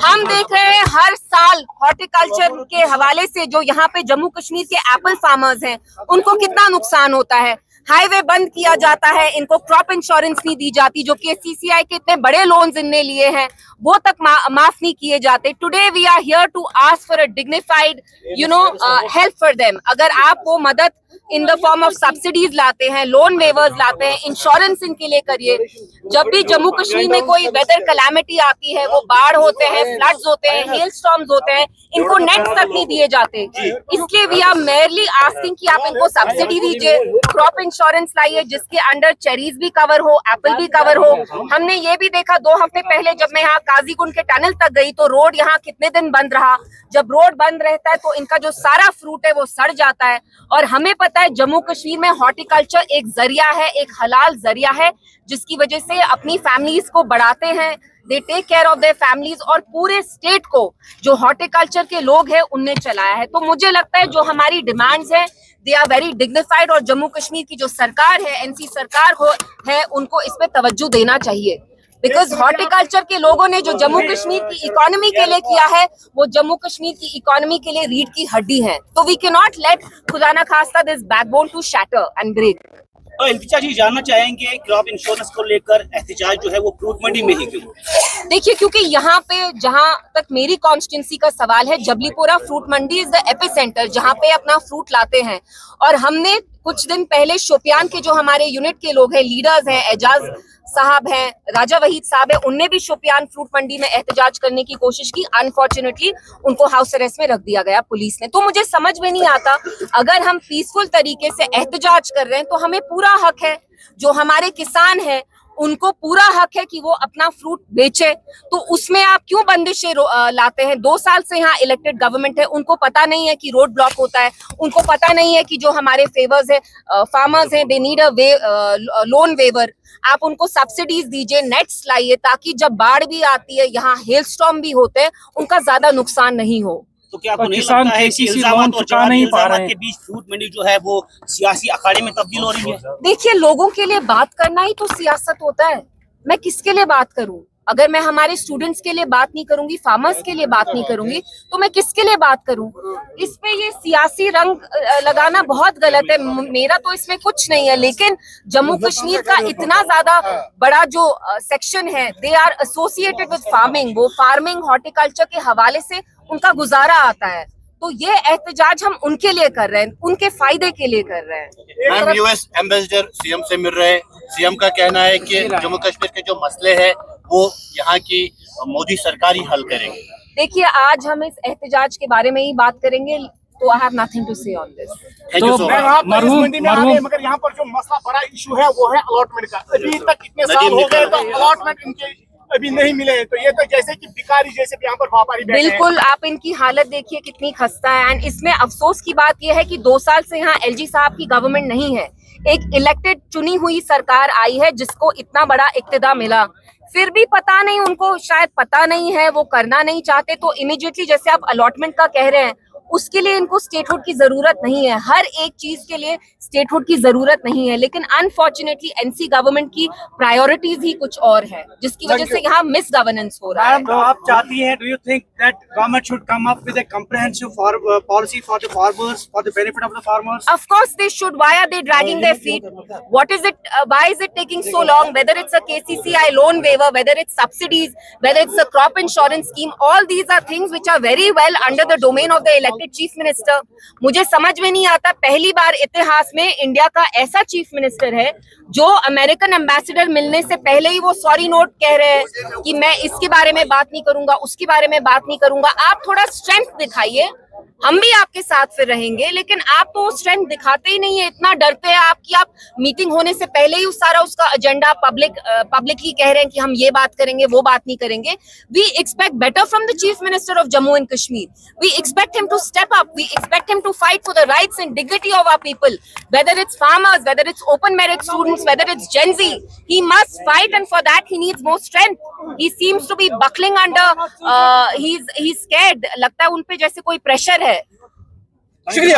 हम देख रहे हैं हर साल हॉर्टिकल्चर के हवाले से जो यहाँ पे जम्मू कश्मीर के एप्पल फार्मर्स हैं उनको कितना नुकसान होता है। हाईवे बंद किया जाता है, इनको क्रॉप इंश्योरेंस नहीं दी जाती, जो कि सीसीआई के इतने बड़े लोन्स इनने लिए हैं वो तक माफ नहीं किए जाते। Today we are here to ask for a dignified help for them. अगर आप वो मदद in the form of subsidies लाते हैं, लोन वेवर्स लाते हैं, इंश्योरेंस इनके लिए करिए। जब भी जम्मू कश्मीर में कोई वेदर कैलामिटी आती है, वो बाढ़ होते हैं, फ्लड्स होते हैं, हेल स्टॉर्म्स होते हैं, इनको नेट तक नहीं दिए जाते। इसलिए वी आर मेयरली आस्किंग कि आप इनको सब्सिडी दीजिए, क्रॉप इंश्योरेंस लाइए जिसके अंडर चेरीज भी कवर हो, एप्पल भी कवर हो। हमने ये भी देखा 2 हफ्ते पहले जब मैं यहाँ काजीगुंड के टनल तक गई तो रोड यहाँ कितने दिन बंद रहा। जब रोड बंद रहता है तो इनका जो सारा फ्रूट है वो सड़ जाता है। और हमें पता है जम्मू कश्मीर में हॉर्टिकल्चर एक जरिया है, एक हलाल जरिया है, जिसकी वजह से अपनी फैमिलीज को बढ़ाते हैं, they take care of their families. और पूरे स्टेट को जो हॉर्टिकल्चर के लोग हैं उनने चलाया है। तो मुझे लगता है जो हमारी डिमांड्स हैं दे आर वेरी डिग्निफाइड, और जम्मू कश्मीर की जो सरकार है, एनसी सरकार है, उनको इस पे तवज्जो देना चाहिए। बिकॉज हॉर्टिकल्चर के लोगों ने जो जम्मू कश्मीर की इकोनॉमी के लिए किया है वो जम्मू कश्मीर की इकोनॉमी के लिए रीढ़ की हड्डी है। तो वी कैन नॉट लेट खुदा ना खास्ता this backbone to shatter and break. Iltija ji जानना चाहेंगे क्रॉप इंश्योरेंस को लेकर एहतजाज जो है वो फ्रूट मंडी में ही क्यों? देखिए, क्योंकि यहाँ पे जहाँ तक मेरी कॉन्स्टिट्यूंसी का सवाल है, Jablipura fruit mandi is the epicentre जहाँ पे अपना फ्रूट लाते हैं। और हमने कुछ दिन पहले शोपियान के जो हमारे यूनिट के लोग हैं, लीडर्स हैं, एजाज साहब हैं, राजा वहीद साहब है, उनने भी शोपियान फ्रूट मंडी में एहतजाज करने की कोशिश की। अनफॉर्चुनेटली उनको हाउस अरेस्ट में रख दिया गया पुलिस ने। तो मुझे समझ में नहीं आता, अगर हम पीसफुल तरीके से एहतजाज कर रहे हैं तो हमें पूरा हक है, जो हमारे किसान हैं उनको पूरा हक है कि वो अपना फ्रूट बेचे। तो उसमें आप क्यों बंदिशें लाते हैं? 2 साल से यहाँ इलेक्टेड गवर्नमेंट है, उनको पता नहीं है कि रोड ब्लॉक होता है, उनको पता नहीं है कि जो हमारे फेवर्स है फार्मर्स हैं they need a loan waiver. आप उनको सब्सिडीज दीजिए, नेट्स लाइए, ताकि जब बाढ़ भी आती है, यहाँ हेल स्टॉर्म भी होते हैं, उनका ज्यादा नुकसान नहीं हो। तो क्या आपको नहीं लगता है कि इल्जामात और जवाबी इल्जामात के बीच फ्रूट मंडी जो है वो सियासी अखाड़े में तब्दील हो रही है? देखिए, लोगों के लिए बात करना ही तो सियासत होता है। मैं किसके लिए बात करूं? अगर मैं हमारे स्टूडेंट्स के लिए बात नहीं करूंगी, फार्मर्स के लिए बात नहीं करूंगी, तो मैं किसके लिए बात करूं? इस पे ये सियासी रंग लगाना बहुत गलत है। मेरा तो इसमें कुछ नहीं है, लेकिन जम्मू कश्मीर का इतना ज्यादा बड़ा जो सेक्शन है, they are associated with farming. वो फार्मिंग हॉर्टिकल्चर के हवाले से उनका गुजारा आता है। तो ये एहतजाज हम उनके लिए कर रहे हैं, उनके फायदे के लिए कर रहे हैं। मैम, यूएस एम्बेसडर सीएम से मिल रहे हैं। सीएम का कहना है कि जम्मू कश्मीर के जो मसले हैं वो यहाँ की मोदी सरकार ही हल करेगी। देखिए, आज हम इस एहतजाज के बारे में ही बात करेंगे, तो आई हैव नथिंग टू से ऑन दिस। मगर यहाँ पर जो मसला बड़ा इशू है वो है अलॉटमेंट का। अभी तक कितने साल हो गए तो अलॉटमेंट इनके अभी नहीं मिले। तो ये तो जैसे कि भिखारी जैसे यहाँ पर व्यापारी बैठे हैं। बिल्कुल, आप इनकी हालत देखिए कितनी खस्ता है। एंड इसमें अफसोस की बात यह है कि 2 साल से यहाँ एलजी साहब की गवर्नमेंट नहीं है, एक इलेक्टेड चुनी हुई सरकार आई है जिसको इतना बड़ा इक्तिदार मिला। फिर भी पता नहीं, उनको शायद पता नहीं है, वो करना नहीं चाहते। तो इमीडिएटली जैसे आप अलॉटमेंट का कह रहे हैं, उसके लिए इनको स्टेटहुड की जरूरत नहीं है। हर एक चीज के लिए स्टेटहुड की जरूरत नहीं है, लेकिन अनफॉर्चुनेटली एनसी गवर्नमेंट की प्रायोरिटीज ही कुछ और है, जिसकी वजह से यहाँ मिस गवर्नेंस हो रहा है। तो आप चाहती हैं, do you think that government should come up with a comprehensive policy for the farmers, for the benefit of the farmers? Of course they should. Why are they dragging their feet? What is it? Why is it taking so long? Whether it's a KCCI loan waiver, whether it's subsidies, whether it's a crop insurance scheme, all these are things which are very well under the domain of the elected chief minister. मुझे समझ में नहीं आता, पहली बार इतिहास में India का ऐसा चीफ मिनिस्टर है जो अमेरिकन एम्बेसडर मिलने से पहले ही वो सॉरी नोट कह रहे हैं कि मैं इसके बारे में बात नहीं करूंगा, उसके बारे में बात नहीं करूंगा। आप थोड़ा स्ट्रेंथ दिखाइए, हम भी आपके साथ फिर रहेंगे, लेकिन आप तो स्ट्रेंथ दिखाते ही नहीं है। इतना डरते हैं आप कि आप मीटिंग होने से पहले ही उसका एजेंडा पब्लिकली कह रहे हैं कि हम ये बात करेंगे, वो बात नहीं करेंगे। We expect better from the chief minister of Jammu and Kashmir. We expect him to step up, we expect him to fight for the rights and dignity of our people, whether it's farmers, whether it's open merit students, whether it's gen Z. He must fight and for that he needs more strength. He seems to be buckling under, he is scared. लगता है उन पे जैसे कोई pressure है। शुक्रिया।